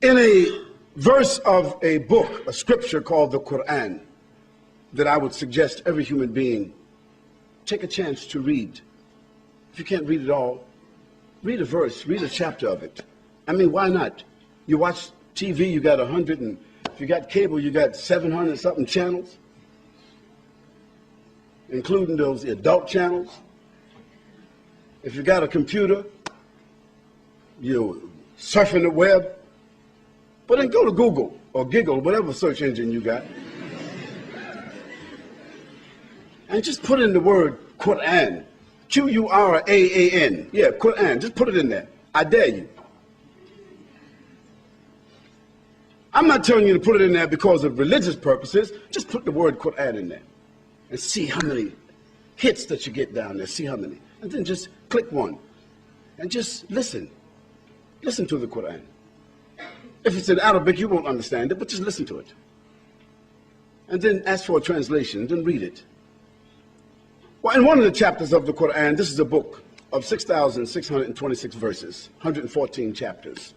In a verse of a book, a scripture called the Quran, that I would suggest every human being take a chance to read. If you can't read it all, read a verse, read a chapter of it. I mean, why not? You watch TV, you got 100, and if you got cable, you got 700 something channels, including those adult channels. If you got a computer, you're surfing the web, but then go to Google or Giggle, whatever search engine you got, and just put in the word Quran, Quran. Yeah, Quran. Just put it in there. I dare you. I'm not telling you to put it in there because of religious purposes. Just put the word Quran in there and see how many hits that you get down there. See how many. And then just click one and just listen. Listen to the Quran. If it's in Arabic, you won't understand it, but just listen to it. And then ask for a translation, then read it. Well, in one of the chapters of the Quran, this is a book of 6,626 verses, 114 chapters,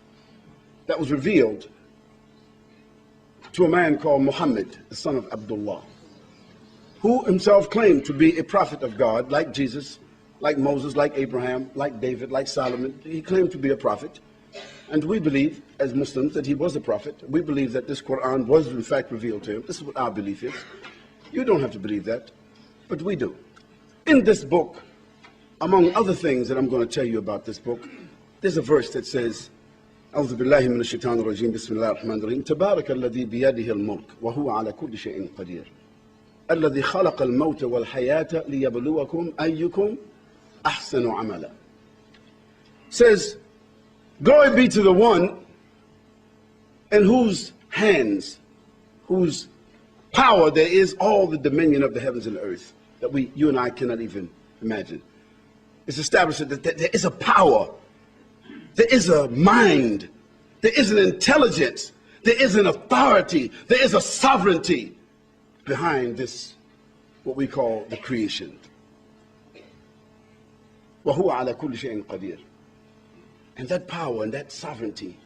that was revealed to a man called Muhammad, the son of Abdullah, who himself claimed to be a prophet of God, like Jesus, like Moses, like Abraham, like David, like Solomon. He claimed to be a prophet. And we believe, as Muslims, that he was a prophet. We believe that this Quran was in fact revealed to him. This is what our belief is. You don't have to believe that, but we do. In this book, among other things that I'm going to tell you about this book, there's a verse that says, أعوذ بالله من الشيطان الرجيم بسم الله الرحمن الرحيم تبارك الذي بيده الملك وهو على كل شيء قدير الذي خلق الموت والحياة ليبلوكم أيكم أحسن عملا. Says, glory be to the one in whose hands, whose power there is all the dominion of the heavens and the earth that you and I cannot even imagine. It's established that there is a power, there is a mind, there is an intelligence, there is an authority, there is a sovereignty behind this, what we call the creation. وَهُوَ عَلَى كُلِّ شَيْءٍ قَدِيرٌ. And that power and that sovereignty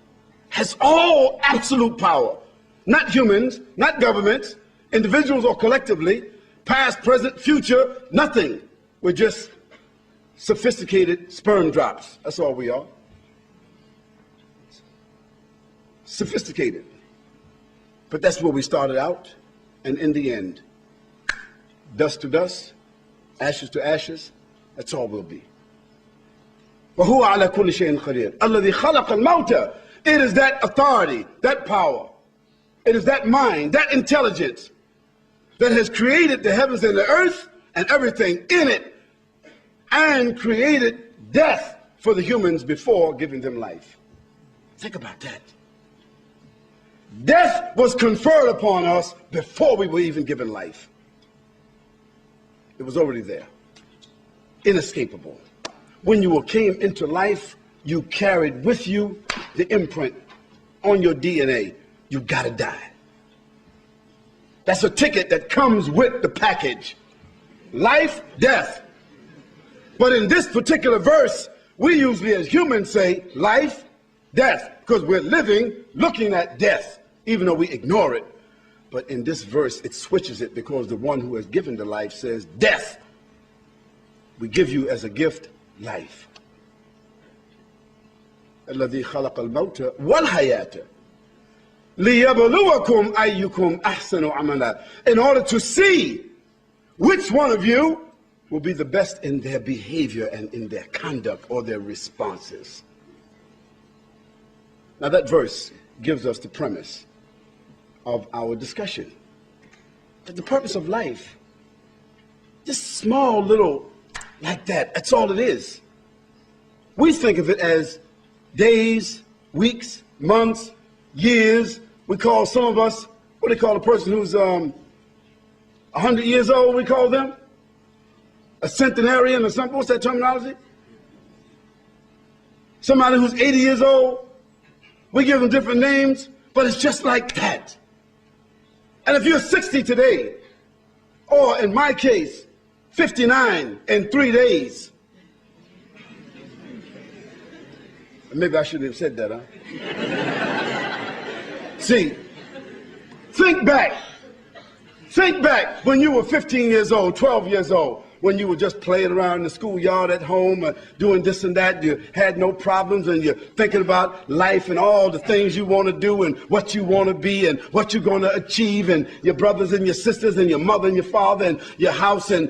has all absolute power. Not humans, not governments, individuals or collectively, past, present, future, nothing. We're just sophisticated sperm drops. That's all we are. Sophisticated. But that's where we started out. And in the end, dust to dust, ashes to ashes, that's all we'll be. وَهُوَ عَلَى كُلِّ شَيْءٍ قَدِيرٌ الَّذِي خَلَقَ الْمَوْتَ. It is that authority, that power, it is that mind, that intelligence that has created the heavens and the earth and everything in it, and created death for the humans before giving them life. Think about that. Death was conferred upon us before we were even given life. It was already there, inescapable. When you came into life, you carried with you the imprint on your DNA. You gotta die. That's a ticket that comes with the package. Life, death. But in this particular verse, we usually as humans say life, death, because we're living looking at death, even though we ignore it. But in this verse, it switches it because the one who has given the life says, death, we give you as a gift life. الذي خلق الموت والحياة ليبلوكم أيكم أحسن عملا. In order to see which one of you will be the best in their behavior and in their conduct or their responses. Now that verse gives us the premise of our discussion. That the purpose of life, just small little like that, that's all it is. We think of it as days, weeks, months, years. We call some of us, what do they call a person who's 100 years old, we call them? A centenarian or something, what's that terminology? Somebody who's 80 years old, we give them different names, but it's just like that. And if you're 60 today, or in my case, 59 in 3 days, maybe I shouldn't have said that, huh? See, think back. Think back when you were 15 years old, 12 years old, when you were just playing around in the schoolyard at home, doing this and that. You had no problems, and you're thinking about life and all the things you want to do and what you want to be and what you're going to achieve, and your brothers and your sisters and your mother and your father and your house, and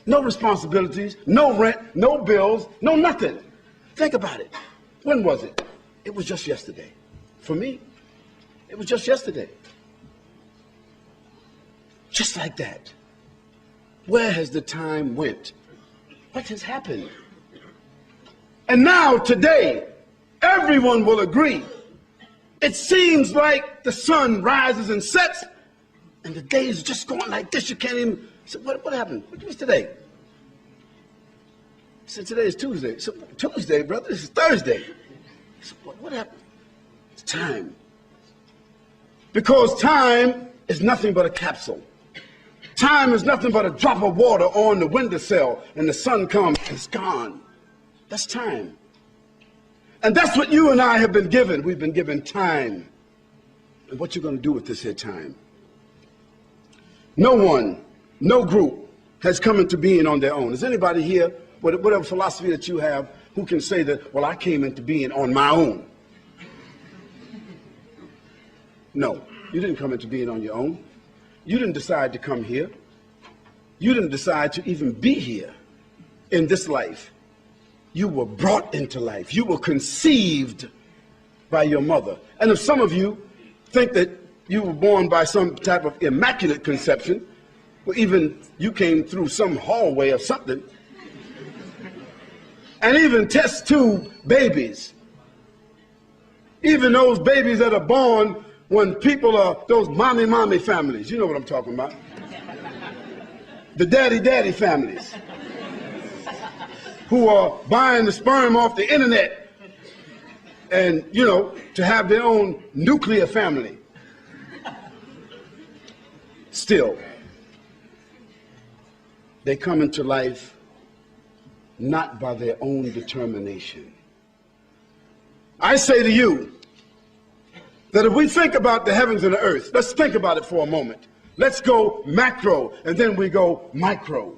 no responsibilities, no rent, no bills, no nothing. Think about it. When was it? It was just yesterday. For me, it was just yesterday. Just like that. Where has the time went? What has happened? And now, today, everyone will agree. It seems like the sun rises and sets, and the day is just going like this. You can't even say, what happened? What's today? I said, today is Tuesday. So, Tuesday, brother, this is Thursday. I said, what happened? It's time. Because time is nothing but a capsule. Time is nothing but a drop of water on the windowsill, and the sun comes and it's gone. That's time. And that's what you and I have been given. We've been given time. And what you're going to do with this here time? No one, no group has come into being on their own. Is anybody here, whatever philosophy that you have, who can say that, well, I came into being on my own? No, you didn't come into being on your own. You didn't decide to come here. You didn't decide to even be here in this life. You were brought into life. You were conceived by your mother. And if some of you think that you were born by some type of immaculate conception, or even you came through some hallway or something, and even test tube babies, even those babies that are born when people are those mommy families, you know what I'm talking about. The daddy families who are buying the sperm off the internet and, you know, to have their own nuclear family. Still, they come into life not by their own determination. I say to you, that if we think about the heavens and the earth, let's think about it for a moment. Let's go macro, and then we go micro.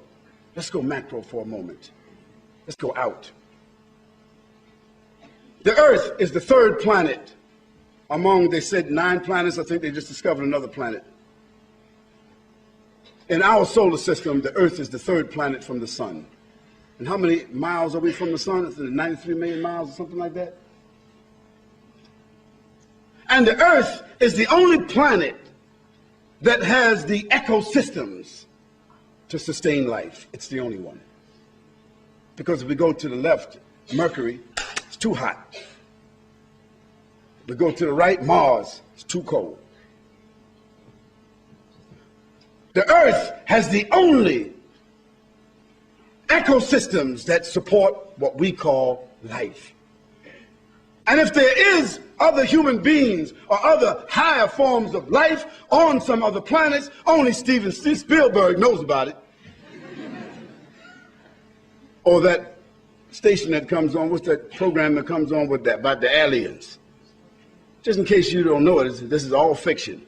Let's go macro for a moment. Let's go out. The earth is the third planet among, they said, 9 planets. I think they just discovered another planet. In our solar system, the earth is the third planet from the sun. And how many miles are we from the sun? Is it 93 million miles or something like that? And the earth is the only planet that has the ecosystems to sustain life. It's the only one. Because if we go to the left, Mercury, it's too hot. We go to the right, Mars, it's too cold. The earth has the only ecosystems that support what we call life. And if there is other human beings or other higher forms of life on some other planets, only Steven Spielberg knows about it. Or that station that comes on, what's that program that comes on with that, about the aliens? Just in case you don't know it, this is all fiction.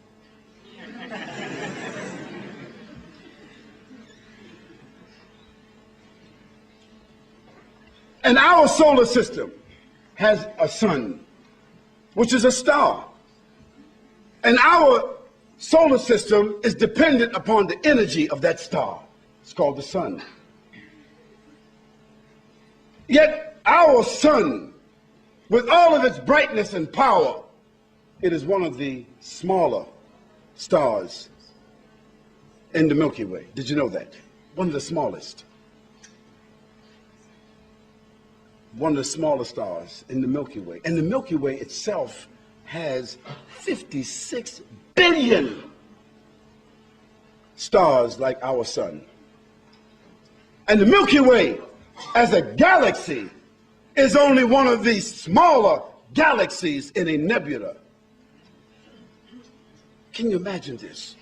And our solar system has a sun, which is a star. And our solar system is dependent upon the energy of that star. It's called the sun. Yet our sun, with all of its brightness and power, it is one of the smaller stars in the Milky Way. Did you know that? One of the smallest. One of the smaller stars in the Milky Way. And the Milky Way itself has 56 billion stars like our sun. And the Milky Way, as a galaxy, is only one of the smaller galaxies in a nebula. Can you imagine this?